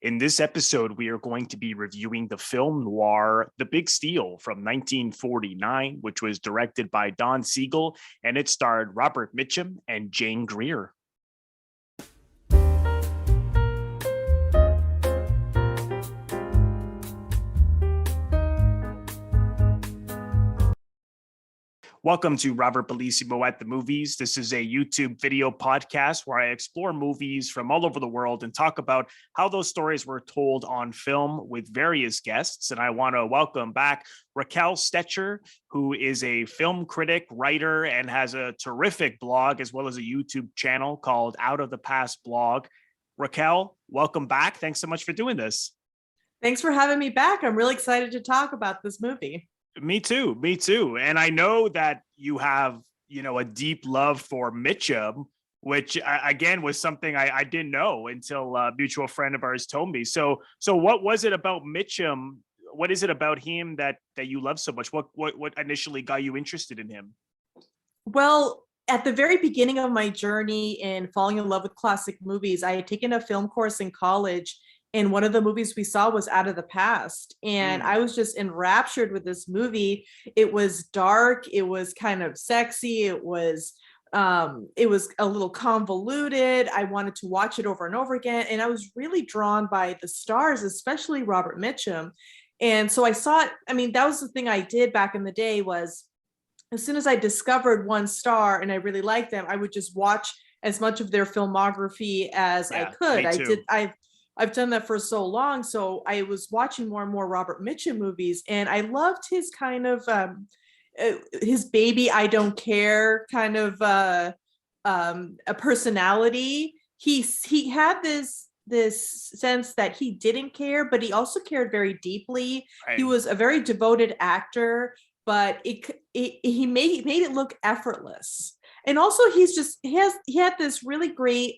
In this episode, we are going to be reviewing the film noir The Big Steal from 1949, which was directed by Don Siegal, and it starred Robert Mitchum and Jane Greer. Welcome to Robert Bellissimo at the Movies. This is a YouTube video podcast where I explore movies from all over the world and talk about how those stories were told on film with various guests. And I want to welcome back Raquel Stetcher, who is a film critic, writer, and has a terrific blog as well as a YouTube channel called Out of the Past Blog. Raquel, welcome back. Thanks so much for doing this. Thanks for having me back. I'm really excited to talk about this movie. Me too. And I know that you have, a deep love for Mitchum, which again was something I didn't know until a mutual friend of ours told me. So what was it about Mitchum? What is it about him that you love so much? What initially got you interested in him? Well, at the very beginning of my journey in falling in love with classic movies, I had taken a film course in college. And one of the movies we saw was Out of the Past. And I was just enraptured with this movie. It was dark. It was kind of sexy. It was a little convoluted. I wanted to watch it over and over again. And I was really drawn by the stars, especially Robert Mitchum. And so I saw it. I mean, that was the thing I did back in the day was as soon as I discovered one star and I really liked them, I would just watch as much of their filmography as I could. I've done that for so long. So I was watching more and more Robert Mitchum movies, and I loved his kind of his baby, I don't care kind of a personality. He had this sense that he didn't care, but he also cared very deeply. Right. He was a very devoted actor, but he made it look effortless. And also he had this really great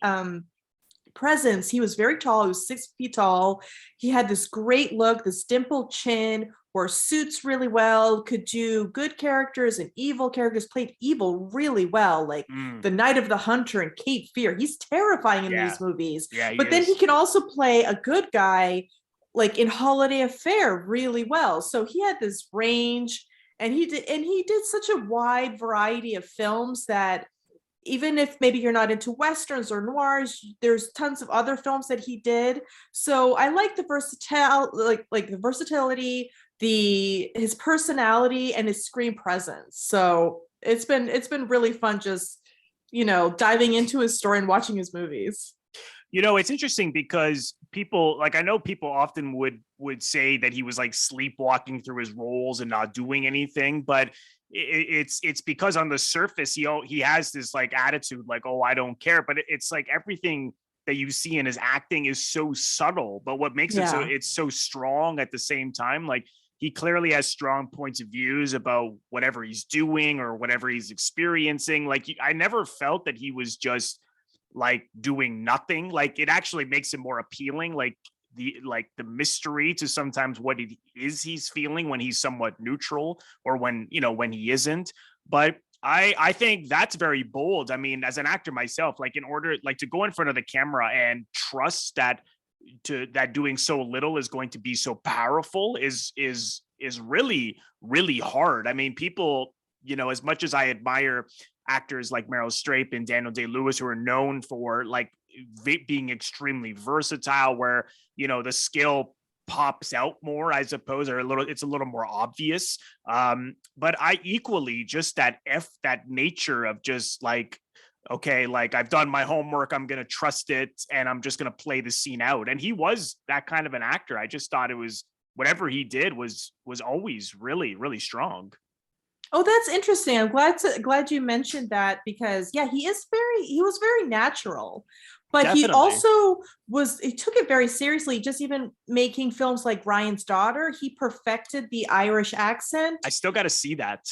presence. He was very tall. He was 6 feet tall. He had this great look, this dimpled chin, wore suits really well, could do good characters and evil characters, played evil really well, like the Night of the Hunter and Cape Fear. He's terrifying in these movies. But then he can also play a good guy, like in Holiday Affair, really well. So he had this range, and he did such a wide variety of films that even if maybe you're not into Westerns or noirs, there's tons of other films that he did. So I like the versatility, his personality and his screen presence. So it's been really fun just, diving into his story and watching his movies. It's interesting because I know people often would say that he was like sleepwalking through his roles and not doing anything, but it's because on the surface he has this like attitude like, oh, I don't care, but it's like everything that you see in his acting is so subtle, but what makes it's so strong at the same time. Like he clearly has strong points of views about whatever he's doing or whatever he's experiencing. Like I never felt that he was just like doing nothing. Like it actually makes him more appealing, like the mystery to sometimes what it is he's feeling when he's somewhat neutral or when he isn't. But I think that's very bold. I mean, as an actor myself, like in order like to go in front of the camera and trust that doing so little is going to be so powerful is really, really hard. I mean, people, as much as I admire actors like Meryl Streep and Daniel Day-Lewis, who are known for like being extremely versatile, where the skill pops out more, I suppose, or it's a little more obvious. But I equally just that nature of just like, okay, like I've done my homework, I'm gonna trust it, and I'm just gonna play the scene out. And he was that kind of an actor. I just thought it was whatever he did was always really, really strong. Oh, that's interesting. I'm glad you mentioned that because he was very natural, but Definitely. He took it very seriously. Just even making films like Ryan's Daughter, he perfected the Irish accent. I still got to see that.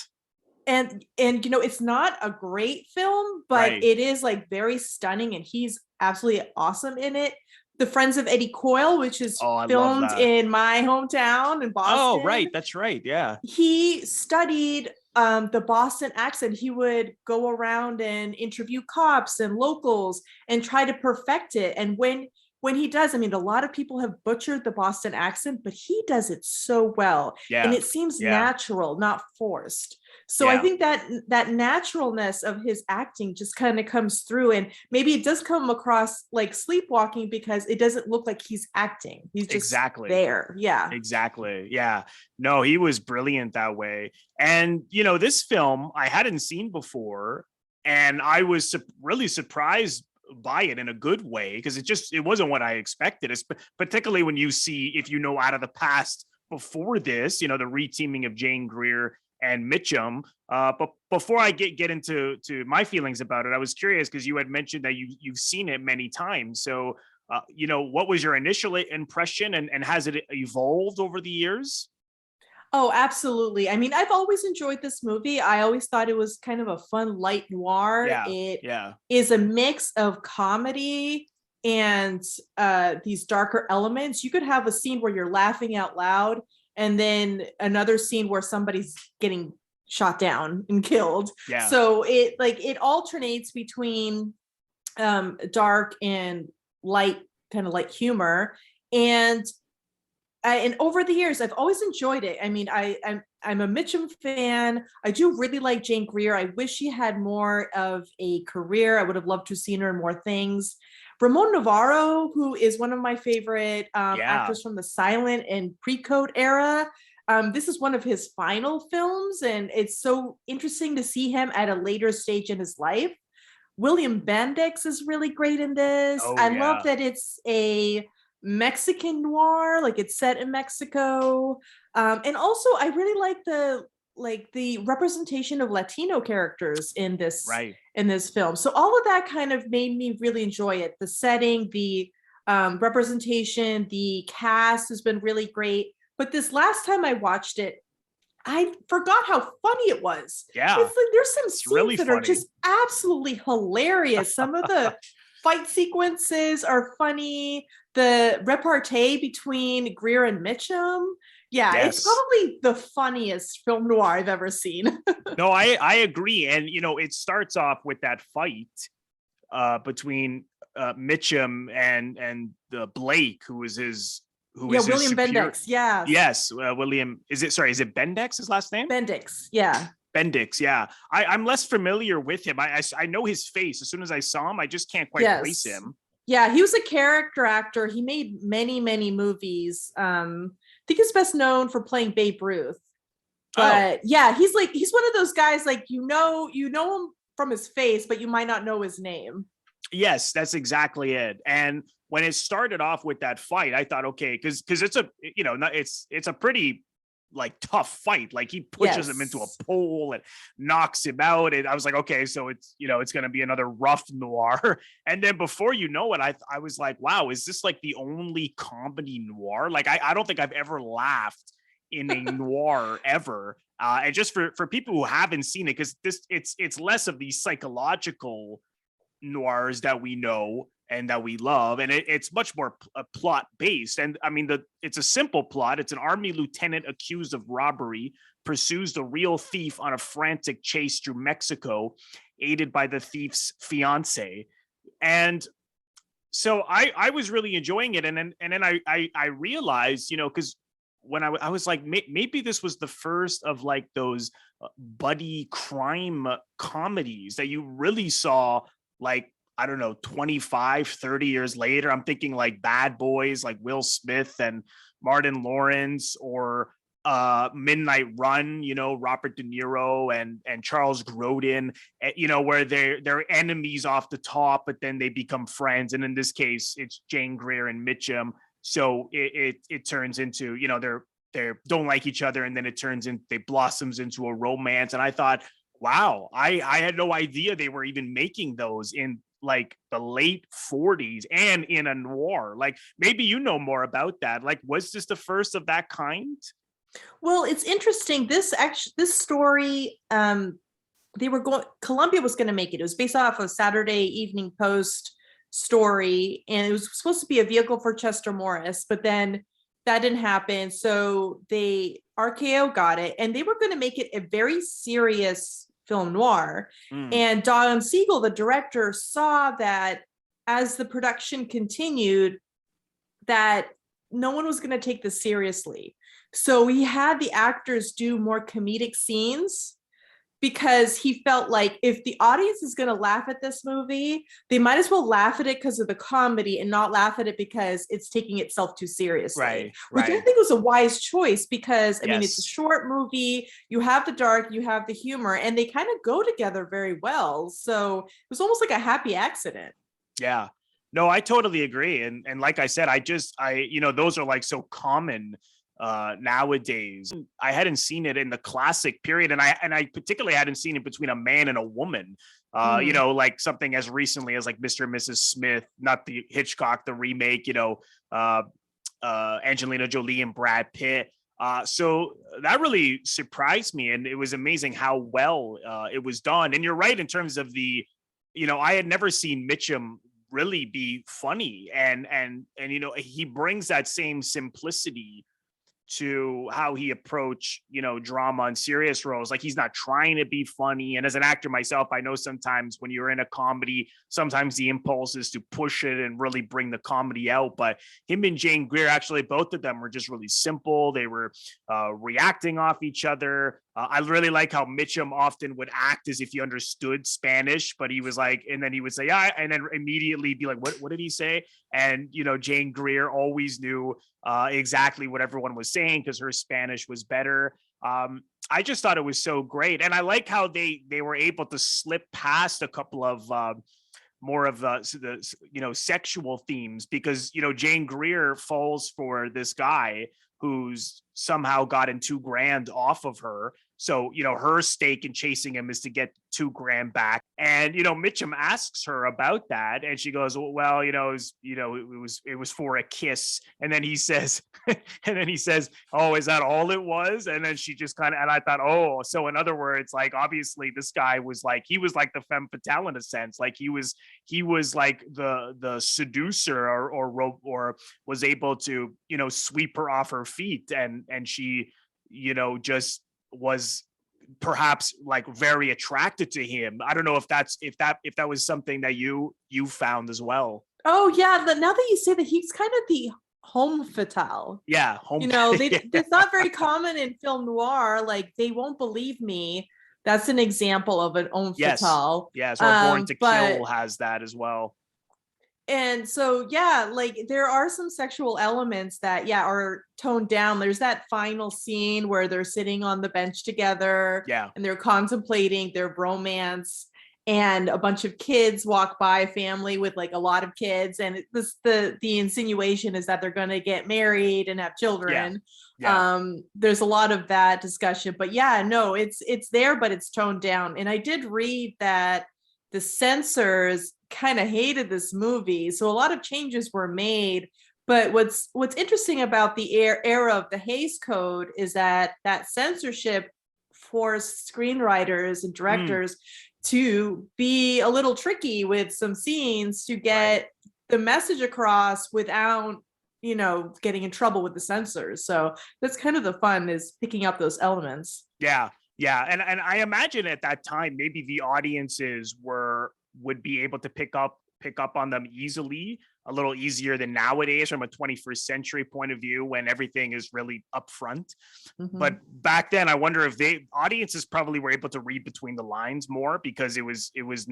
And it's not a great film, but It is like very stunning, and he's absolutely awesome in it. The Friends of Eddie Coyle, which is filmed in my hometown in Boston. Oh, right. That's right. Yeah. He studied the Boston accent. He would go around and interview cops and locals and try to perfect it. And when when he does, I mean, a lot of people have butchered the Boston accent, but he does it so well. Yeah. And it seems natural, not forced. So Yeah. I think that naturalness of his acting just kind of comes through, and maybe it does come across like sleepwalking because it doesn't look like he's acting. He's just there. Yeah. Exactly. Yeah. No, he was brilliant that way. And, you know, this film I hadn't seen before, and I was really surprised by it in a good way, because it wasn't what I expected. It's particularly when you see, if you know, out of the past before this, you know, the reteaming of Jane Greer and Mitchum. But before I get into my feelings about it, I was curious because you had mentioned that you've seen it many times. So, you know, what was your initial impression, and has it evolved over the years? Oh, absolutely. I mean, I've always enjoyed this movie. I always thought it was kind of a fun light noir. It is a mix of comedy and these darker elements. You could have a scene where you're laughing out loud, and then another scene where somebody's getting shot down and killed. Yeah. So it alternates between dark and light, kind of like humor. And over the years, I've always enjoyed it. I mean, I'm a Mitchum fan. I do really like Jane Greer. I wish she had more of a career. I would have loved to have seen her in more things. Ramon Novarro, who is one of my favorite actors from the silent and pre-code era. This is one of his final films, and it's so interesting to see him at a later stage in his life. William Bendix is really great in this. I love that it's a Mexican noir, like it's set in Mexico. And also I really like the representation of Latino characters in this film. So all of that kind of made me really enjoy it. The setting, the representation, the cast has been really great. But this last time I watched it, I forgot how funny it was. Yeah. It's like there's some scenes really that funny. are just absolutely hilarious. Some of the fight sequences are funny. The repartee between Greer and Mitchum. Yeah, it's probably the funniest film noir I've ever seen. No, I agree. And, you know, it starts off with that fight between Mitchum and Blake, who is his... William Bendix. Yeah. Yes. William, is it Bendix, his last name? Bendix. Yeah. Bendix. Yeah. I'm less familiar with him. I know his face. As soon as I saw him, I just can't quite place him. Yeah. He was a character actor. He made many, many movies. I think he's best known for playing Babe Ruth. But yeah, he's one of those guys, like, you know him from his face, but you might not know his name. Yes, that's exactly it. And when it started off with that fight, I thought, okay, because it's a, you know, it's a pretty like tough fight. Like he pushes him into a pole and knocks him out. And I was like, okay, so it's, you know, it's going to be another rough noir. And then before you know it, I was like, wow, is this like the only comedy noir? Like, I don't think I've ever laughed in a noir ever. And just for people who haven't seen it, because it's less of these psychological noirs that we know and that we love, and it's much more plot based. And I mean, it's a simple plot. It's an army lieutenant accused of robbery pursues the real thief on a frantic chase through Mexico, aided by the thief's fiance. And so I was really enjoying it, and then I realized, you know, because when I was like, maybe this was the first of like those buddy crime comedies that you really saw, like, I don't know, 25, 30 years later. I'm thinking like Bad Boys, like Will Smith and Martin Lawrence, or Midnight Run, you know, Robert De Niro and Charles Grodin, you know, where they're enemies off the top, but then they become friends. And in this case, it's Jane Greer and Mitchum. So it turns into, you know, they don't like each other, and then they blossoms into a romance. And I thought, wow, I had no idea they were even making those in like the late 40s and in a noir. Like, maybe you know more about that. Like, was this the first of that kind? Well, it's interesting. This story, Columbia was going to make it. It was based off of Saturday Evening Post story, and it was supposed to be a vehicle for Chester Morris, but then that didn't happen. So RKO got it, and they were going to make it a very serious film noir. And Don Siegal, the director, saw that as the production continued, that no one was going to take this seriously. So he had the actors do more comedic scenes because he felt like if the audience is going to laugh at this movie, they might as well laugh at it because of the comedy and not laugh at it because it's taking itself too seriously. Right. Which I think was a wise choice because, I mean, Yes. it's a short movie. You have the dark, you have the humor, and they kind of go together very well. So it was almost like a happy accident. Yeah. No, I totally agree. And like I said, those are like so common nowadays. I hadn't seen it in the classic period, and I particularly hadn't seen it between a man and a woman. Like something as recently as like Mr. and Mrs. Smith, not the Hitchcock, the remake, Angelina Jolie and Brad Pitt. So that really surprised me, and it was amazing how well it was done. And you're right in terms of I had never seen Mitchum really be funny, and he brings that same simplicity to how he approached, drama and serious roles. Like, he's not trying to be funny. And as an actor myself, I know sometimes when you're in a comedy, sometimes the impulse is to push it and really bring the comedy out. But him and Jane Greer, actually, both of them were just really simple. They were reacting off each other. I really like how Mitchum often would act as if he understood Spanish, but he was like, and then he would say, yeah, and then immediately be like, what did he say? And, Jane Greer always knew exactly what everyone was saying because her Spanish was better. I just thought it was so great. And I like how they were able to slip past a couple of more of the sexual themes, because, Jane Greer falls for this guy who's somehow gotten $2,000 off of her. So, her stake in chasing him is to get $2,000 back. And, Mitchum asks her about that. And she goes, well, it was for a kiss. And then he says, oh, is that all it was? And then she just and I thought, oh, so in other words, like, obviously this guy was like, he was like the femme fatale in a sense. Like he was like the seducer or was able to, sweep her off her feet. And she, just was perhaps like very attracted to him. I don't know if that was something that you found as well. Oh yeah, now that you say that, he's kind of the homme fatale. Yeah, it's not very common in film noir. Like, they won't believe me. That's an example of an homme fatale. Yes, or Born to Kill has that as well. And so, yeah, like there are some sexual elements that, are toned down. There's that final scene where they're sitting on the bench together, and they're contemplating their romance, and a bunch of kids walk by, a family with like a lot of kids, and the insinuation is that they're going to get married and have children. There's a lot of that discussion, but it's there, but it's toned down. And I did read that the censors kind of hated this movie, so a lot of changes were made. But what's interesting about the era of the Hays Code is that censorship forced screenwriters and directors to be a little tricky with some scenes to get the message across without getting in trouble with the censors. So that's kind of the fun, is picking up those elements. Yeah, and I imagine at that time maybe the audiences would be able to pick up on them easily, a little easier than nowadays from a 21st century point of view when everything is really upfront. Mm-hmm. But back then, I wonder if audiences probably were able to read between the lines more, because it was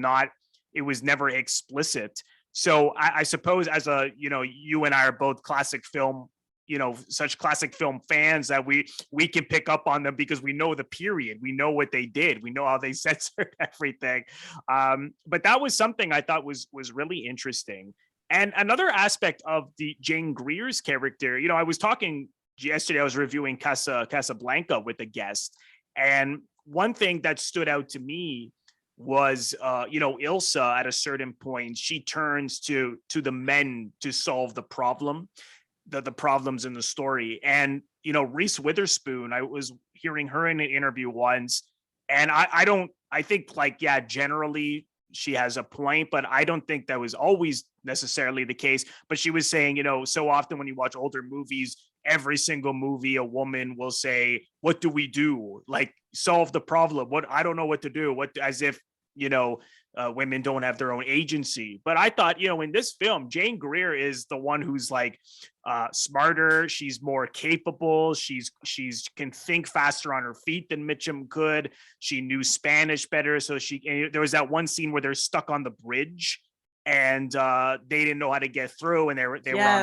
never explicit. So I suppose as you and I are both classic film, such classic film fans, that we can pick up on them because we know the period, we know what they did, we know how they censored everything. But that was something I thought was really interesting. And another aspect of the Jane Greer's character, I was talking yesterday, I was reviewing Casablanca with a guest, and one thing that stood out to me was Ilsa, at a certain point, she turns to the men to solve the problem, the problems in the story. And Reese Witherspoon, I was hearing her in an interview once, and I think generally she has a point, but I don't think that was always necessarily the case. But she was saying, so often when you watch older movies, every single movie, a woman will say, what do we do? Like, solve the problem. I don't know what to do. As if, women don't have their own agency. But I thought, in this film, Jane Greer is the one who's like smarter. She's more capable. She's can think faster on her feet than Mitchum could. She knew Spanish better. So there was that one scene where they're stuck on the bridge and they didn't know how to get through, and they were on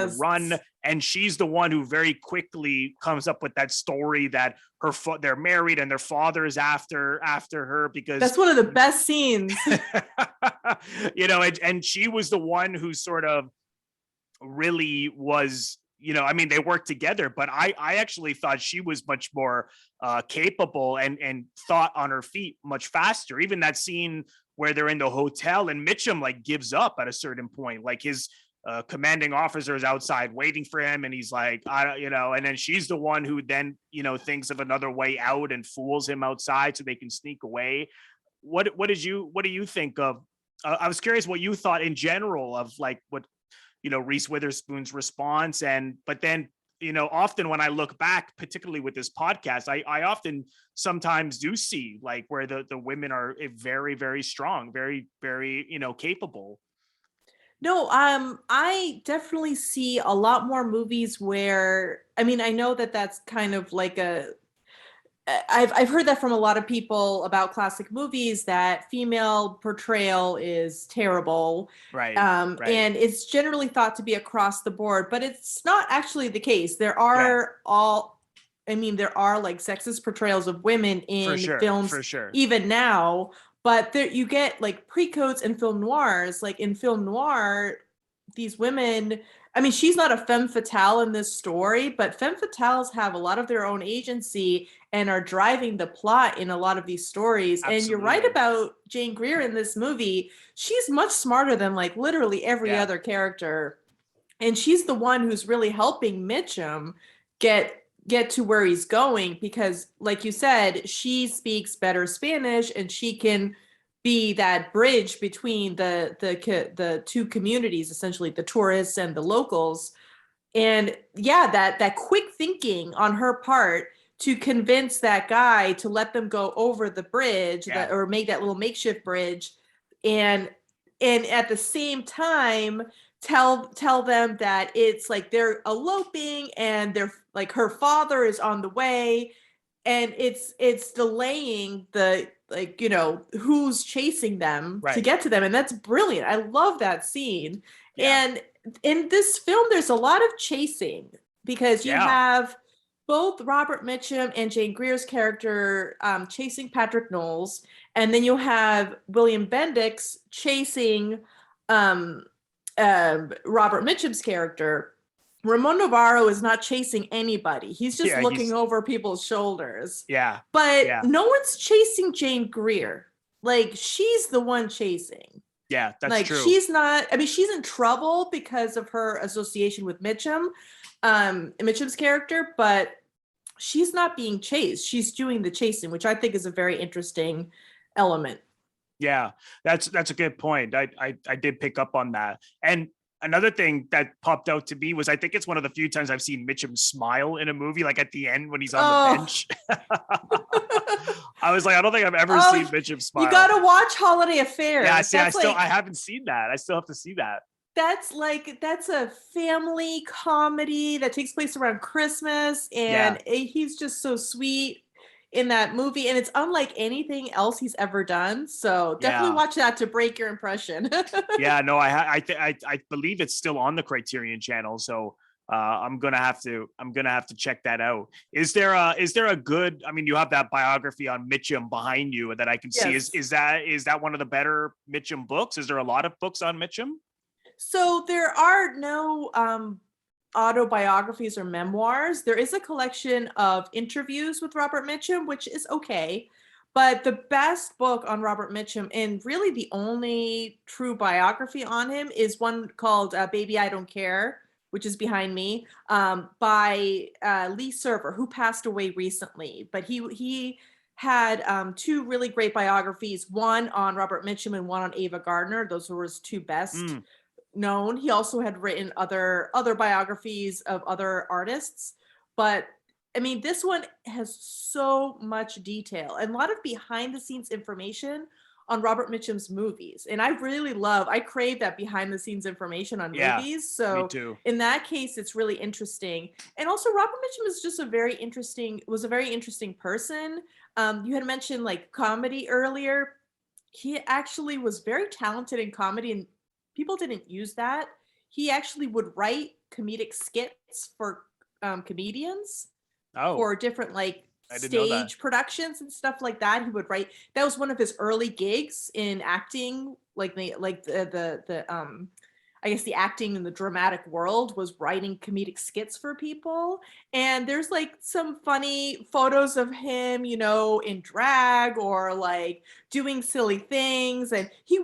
the run. And she's the one who very quickly comes up with that story that they're married and their father is after her, because that's one of the best scenes. And she was the one who sort of really was, they worked together, but I actually thought she was much more capable and thought on her feet much faster. Even that scene where they're in the hotel and Mitchum like gives up at a certain point, like his commanding officer is outside waiting for him, and he's like, and then she's the one who then, thinks of another way out and fools him outside so they can sneak away. What do you think of? I was curious what you thought in general of like what, Reese Witherspoon's response, but then, often when I look back, particularly with this podcast, I often sometimes do see like where the women are very, very strong, very, very, capable. No, I definitely see a lot more movies where, I know that that's kind of like I've heard that from a lot of people about classic movies, that female portrayal is terrible. Right. And it's generally thought to be across the board, but it's not actually the case. There are there are like sexist portrayals of women in films, for sure. Even now, but there you get like pre-codes and film noirs. Like in film noir, these women, she's not a femme fatale in this story, but femme fatales have a lot of their own agency and are driving the plot in a lot of these stories. Absolutely. And you're right about Jane Greer in this movie. She's much smarter than like literally every other character. And she's the one who's really helping Mitchum get to where he's going, because like you said, she speaks better Spanish and she can be that bridge between the two communities, essentially the tourists and the locals. And that quick thinking on her part to convince that guy to let them go over the bridge, or make that little makeshift bridge, and at the same time tell them that it's like they're eloping and they're like her father is on the way, and it's delaying the who's chasing them to get to them. And that's brilliant. I love that scene. And in this film there's a lot of chasing, because you have both Robert Mitchum and Jane Greer's character chasing Patrick Knowles, and then you'll have William Bendix chasing Robert Mitchum's character. Ramon Novarro is not chasing anybody. He's just looking over people's shoulders. Yeah. But no one's chasing Jane Greer. Like, she's the one chasing. Yeah, that's true. She's not, she's in trouble because of her association with Mitchum, Mitchum's character, but she's not being chased. She's doing the chasing, which I think is a very interesting element. Yeah, that's a good point. I did pick up on that. And another thing that popped out to me was, I think it's one of the few times I've seen Mitchum smile in a movie, like at the end when he's on the bench. I was like, I don't think I've ever seen Mitchum smile. You got to watch Holiday Affair. Yeah, see, I haven't seen that. I still have to see that. That's a family comedy that takes place around Christmas, and he's just so sweet in that movie, and it's unlike anything else he's ever done. So definitely watch that to break your impression. Yeah, no, I believe it's still on the Criterion Channel, so I'm gonna have to check that out. Is there a good? You have that biography on Mitchum behind you that I can see. Is that one of the better Mitchum books? Is there a lot of books on Mitchum? So there are no autobiographies or memoirs. There is a collection of interviews with Robert Mitchum, which is okay. But the best book on Robert Mitchum, and really the only true biography on him, is one called Baby, I Don't Care, which is behind me, by Lee Server, who passed away recently. But he had two really great biographies, one on Robert Mitchum and one on Ava Gardner. Those were his two best known. He also had written other biographies of other artists, but this one has so much detail and a lot of behind the scenes information on Robert Mitchum's movies. And I crave that behind the scenes information on movies. So me too. in that case, it's really interesting. And also Robert Mitchum is just a very interesting person. You had mentioned like comedy earlier. He actually was very talented in comedy, and people didn't use that. He actually would write comedic skits for comedians for different like stage productions and stuff like that. He would write. That was one of his early gigs in acting, like the I guess the acting in the dramatic world was writing comedic skits for people. And there's like some funny photos of him, you know, in drag or like doing silly things. And he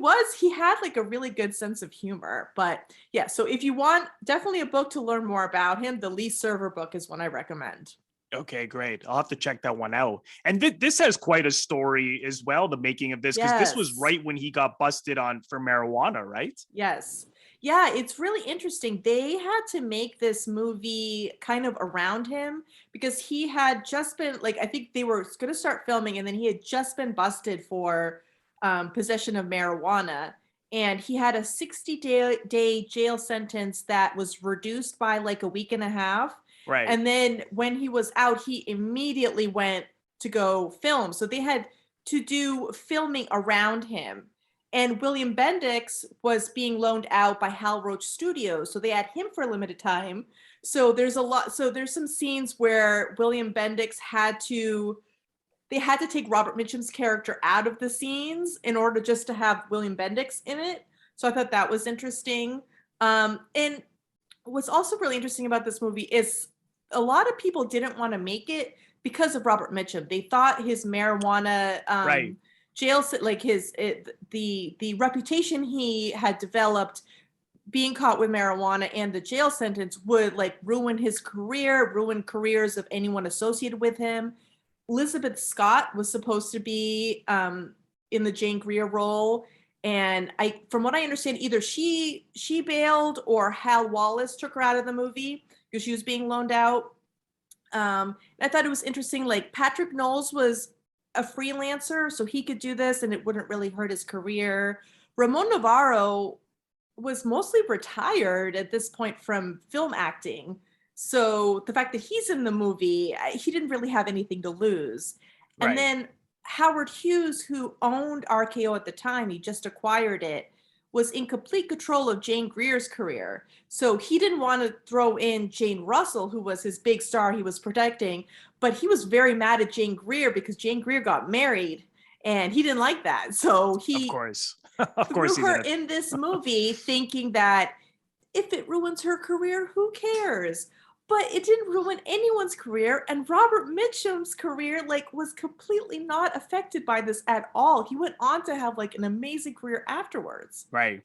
had like a really good sense of humor. But yeah, so if you want definitely a book to learn more about him, the Lee Server book is one I recommend. Okay, great. I'll have to check that one out. And this has quite a story as well, the making of this, because this was right when he got busted for marijuana, right? Yes. Yeah, it's really interesting. They had to make this movie kind of around him because he had just been like, I think they were going to start filming, and then he had just been busted for possession of marijuana. And he had a 60-day jail sentence that was reduced by like a week and a half. Right. And then when he was out, he immediately went to go film. So they had to do filming around him. And William Bendix was being loaned out by Hal Roach Studios. So they had him for a limited time. So there's some scenes where William Bendix had to take Robert Mitchum's character out of the scenes in order just to have William Bendix in it. So I thought that was interesting. And what's also really interesting about this movie is a lot of people didn't want to make it because of Robert Mitchum. They thought his marijuana jail, like the reputation he had developed being caught with marijuana and the jail sentence would like ruin his career, ruin careers of anyone associated with him. Elizabeth Scott was supposed to be in the Jane Greer role. And from what I understand, either she bailed or Hal Wallace took her out of the movie because she was being loaned out. I thought it was interesting. Like Patrick Knowles was a freelancer, so he could do this and it wouldn't really hurt his career. Ramon Novarro was mostly retired at this point from film acting. So the fact that he's in the movie, he didn't really have anything to lose. Right. And then Howard Hughes, who owned RKO at the time, he just acquired it, was in complete control of Jane Greer's career. So he didn't want to throw in Jane Russell, who was his big star he was protecting, but he was very mad at Jane Greer because Jane Greer got married and he didn't like that. So he threw her in this movie thinking that if it ruins her career, who cares? But it didn't ruin anyone's career, and Robert Mitchum's career was completely not affected by this at all. He went on to have like an amazing career afterwards. Right.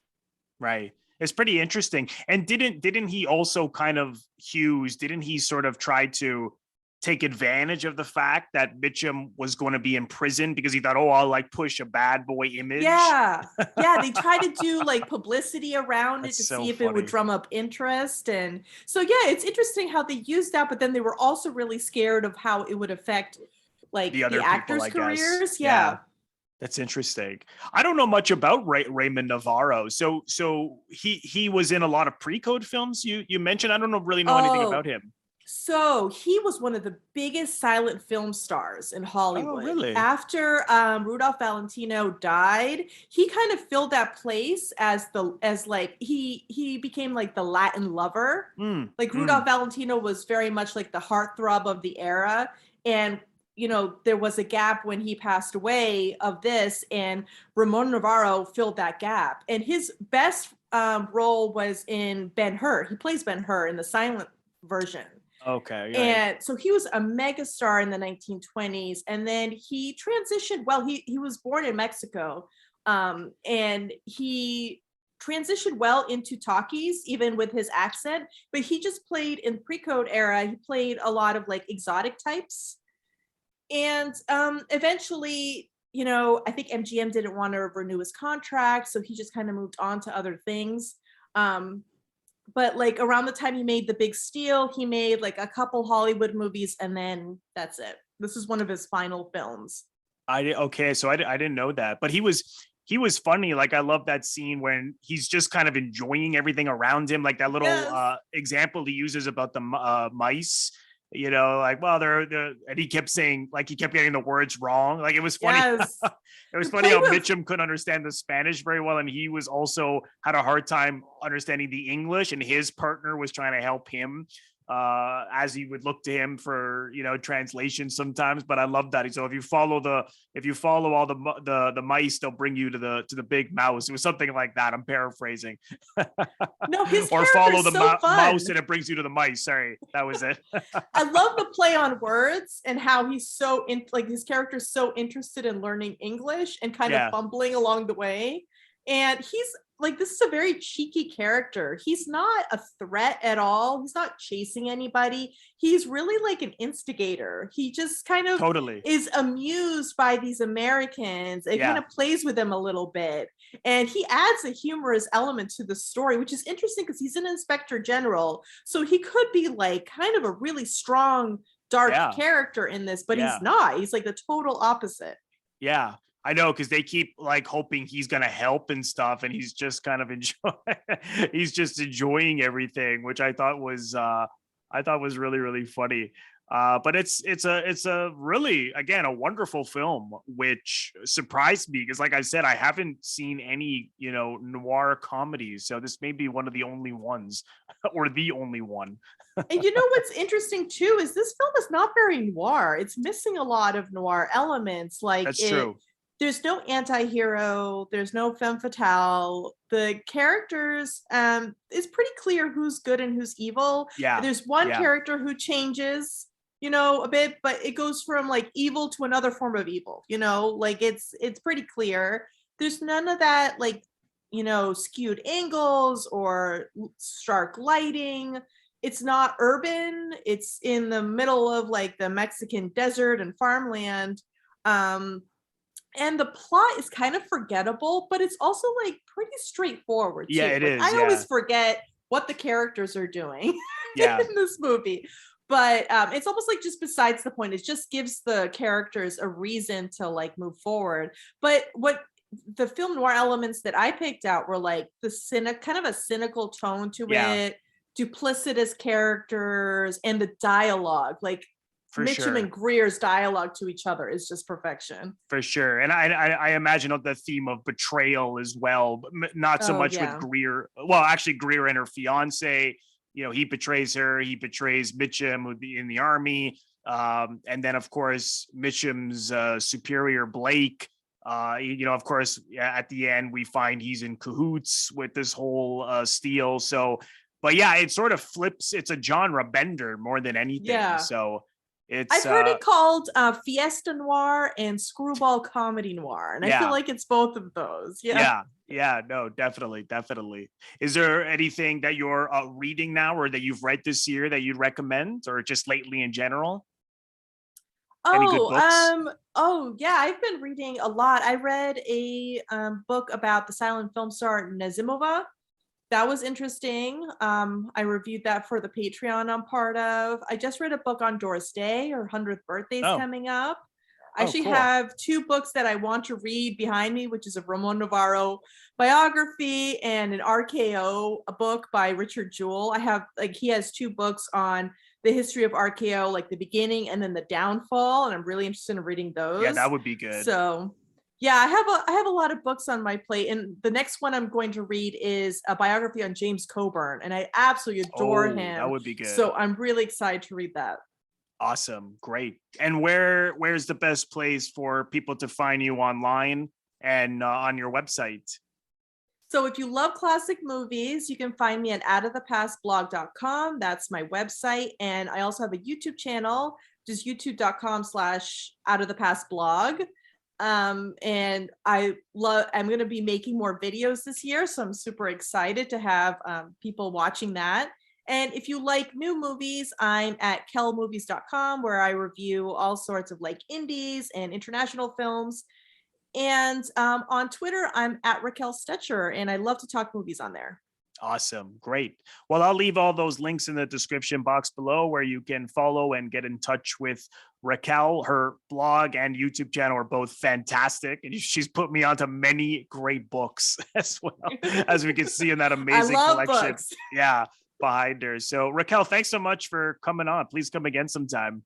It's pretty interesting. And didn't he also didn't he sort of try to take advantage of the fact that Mitchum was going to be in prison because he thought, I'll like push a bad boy image. Yeah. They tried to do like publicity around it to see if it would drum up interest. And so, yeah, it's interesting how they used that, but then they were also really scared of how it would affect like the actors' careers. Yeah. That's interesting. I don't know much about Raymond Novarro. So he was in a lot of pre-code films you mentioned. I don't really know anything about him. So he was one of the biggest silent film stars in Hollywood. Oh, really? After Rudolph Valentino died, he kind of filled that place he became like the Latin lover. Rudolph Valentino was very much like the heartthrob of the era. And there was a gap when he passed away of this, and Ramon Novarro filled that gap. And his best role was in Ben-Hur. He plays Ben-Hur in the silent version. Okay. Right. And so he was a megastar in the 1920s, and then he transitioned. Well, he was born in Mexico, and he transitioned well into talkies, even with his accent. But he just played in pre-code era. He played a lot of like exotic types, and eventually, I think MGM didn't want to renew his contract, so he just kind of moved on to other things. But like around the time he made The Big Steal, he made like a couple Hollywood movies, and then that's it. This is one of his final films. Okay, so I didn't know that, but he was funny. Like, I love that scene when he's just kind of enjoying everything around him, like that little Yes. example he uses about the mice. You know, like, well, they're, and he kept saying, like, he kept getting the words wrong. Like, it was funny. Yes. It was To funny play how with Mitchum couldn't understand the Spanish very well, and he was also had a hard time understanding the English, and his partner was trying to help him as he would look to him for, you know, translation sometimes. But I love that. So if you follow all the mice, they'll bring you to the big mouse. It was something like that. I'm paraphrasing. No, his Or character follow is the so fun. mouse and it brings you to the mice. Sorry, that was it. I love the play on words and how he's so like his character's so interested in learning English and kind Yeah. of fumbling along the way. And he's like, this is a very cheeky character. He's not a threat at all. He's not chasing anybody. He's really like an instigator. He just kind of Totally is amused by these Americans. It kind of plays with them a little bit. And he adds a humorous element to the story, which is interesting because he's an inspector general. So he could be like kind of a really strong, dark character in this, but he's not. He's like the total opposite. Yeah. I know, because they keep like hoping he's gonna help and stuff, and he's just kind of he's just enjoying everything, which I thought was really, really funny. But it's a really, again, a wonderful film, which surprised me because, like I said, I haven't seen any, you know, noir comedies, so this may be one of the only ones, or the only one. And you know what's interesting too is this film is not very noir. It's missing a lot of noir elements. Like, that's true. There's no anti-hero, there's no femme fatale. The characters, it's pretty clear who's good and who's evil. Yeah. There's one character who changes, you know, a bit, but it goes from like evil to another form of evil, you know, like it's pretty clear. There's none of that, like, you know, skewed angles or stark lighting. It's not urban. It's in the middle of like the Mexican desert and farmland. And the plot is kind of forgettable, but it's also like pretty straightforward. Yeah, too. it like, is. I always forget what the characters are doing in this movie. But it's almost like just besides the point. It just gives the characters a reason to like move forward. But what the film noir elements that I picked out were like the kind of a cynical tone to it, duplicitous characters, and the dialogue. Like, for Mitchum and Greer's dialogue to each other is just perfection. For sure. And I imagine the theme of betrayal as well, but not so much with Greer. Well, actually, Greer and her fiance, you know, he betrays her. He betrays Mitchum in the army. And then, of course, Mitchum's superior, Blake, you know, of course, at the end, we find he's in cahoots with this whole steal. So, but yeah, it sort of flips. It's a genre bender more than anything. Yeah. So, I've heard it called Fiesta Noir and Screwball Comedy Noir, and I feel like it's both of those. Yeah, no, definitely. Is there anything that you're reading now or that you've read this year that you'd recommend, or just lately in general? Any good books? Yeah, I've been reading a lot. I read a book about the silent film star Nazimova. That was interesting. I reviewed that for the Patreon I'm part of. I just read a book on Doris Day. Her 100th birthday is coming up. I actually have two books that I want to read behind me, which is a Ramon Novarro biography and an RKO, a book by Richard Jewell. I have, like, he has two books on the history of RKO, like the beginning and then the downfall, and I'm really interested in reading those. Yeah, that would be good. So yeah, I have a lot of books on my plate, and the next one I'm going to read is a biography on James Coburn, and I absolutely adore him. That would be good. So I'm really excited to read that. Awesome, great. And where's the best place for people to find you online and on your website? So if you love classic movies, you can find me at outofthepastblog.com. That's my website, and I also have a YouTube channel, just youtube.com/outofthepastblog. And I'm going to be making more videos this year, so I'm super excited to have people watching that. And if you like new movies, I'm at kelmovies.com, where I review all sorts of like indies and international films. And on Twitter, I'm at Raquel Stetcher, and I love to talk movies on there. Awesome. Great. Well, I'll leave all those links in the description box below where you can follow and get in touch with Raquel. Her blog and YouTube channel are both fantastic. And she's put me onto many great books as well, as we can see in that amazing collection. Books. Yeah, behind her. So Raquel, thanks so much for coming on. Please come again sometime.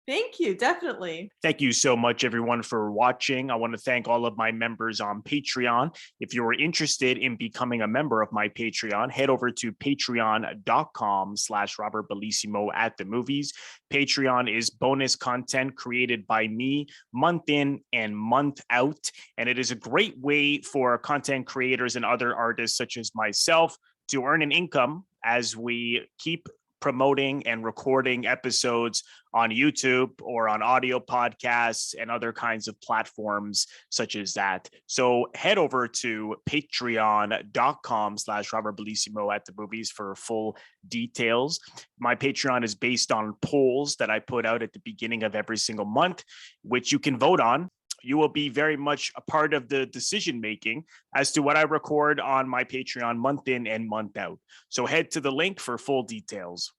Thank you. Definitely. Thank you so much, everyone, for watching. I want to thank all of my members on Patreon. If you are interested in becoming a member of my Patreon, head over to patreon.com/Robert Bellissimo at the movies. Patreon is bonus content created by me month in and month out. And it is a great way for content creators and other artists such as myself to earn an income as we keep promoting and recording episodes on YouTube or on audio podcasts and other kinds of platforms such as that. So head over to patreon.com/Robert Bellissimo at the movies for full details. My Patreon is based on polls that I put out at the beginning of every single month, which you can vote on. You will be very much a part of the decision making as to what I record on my Patreon month in and month out. So head to the link for full details.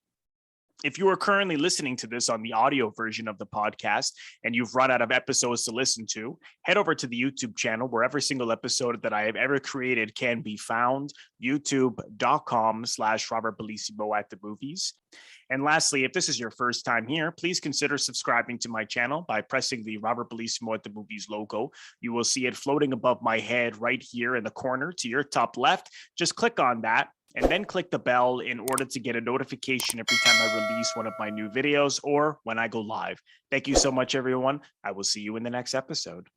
If you are currently listening to this on the audio version of the podcast and you've run out of episodes to listen to, head over to the YouTube channel where every single episode that I have ever created can be found, youtube.com/Robert Bellissimo at the movies. And lastly, if this is your first time here, please consider subscribing to my channel by pressing the Robert Bellissimo at the movies logo. You will see it floating above my head right here in the corner to your top left. Just click on that and then click the bell in order to get a notification every time I release one of my new videos or when I go live. Thank you so much, everyone. I will see you in the next episode.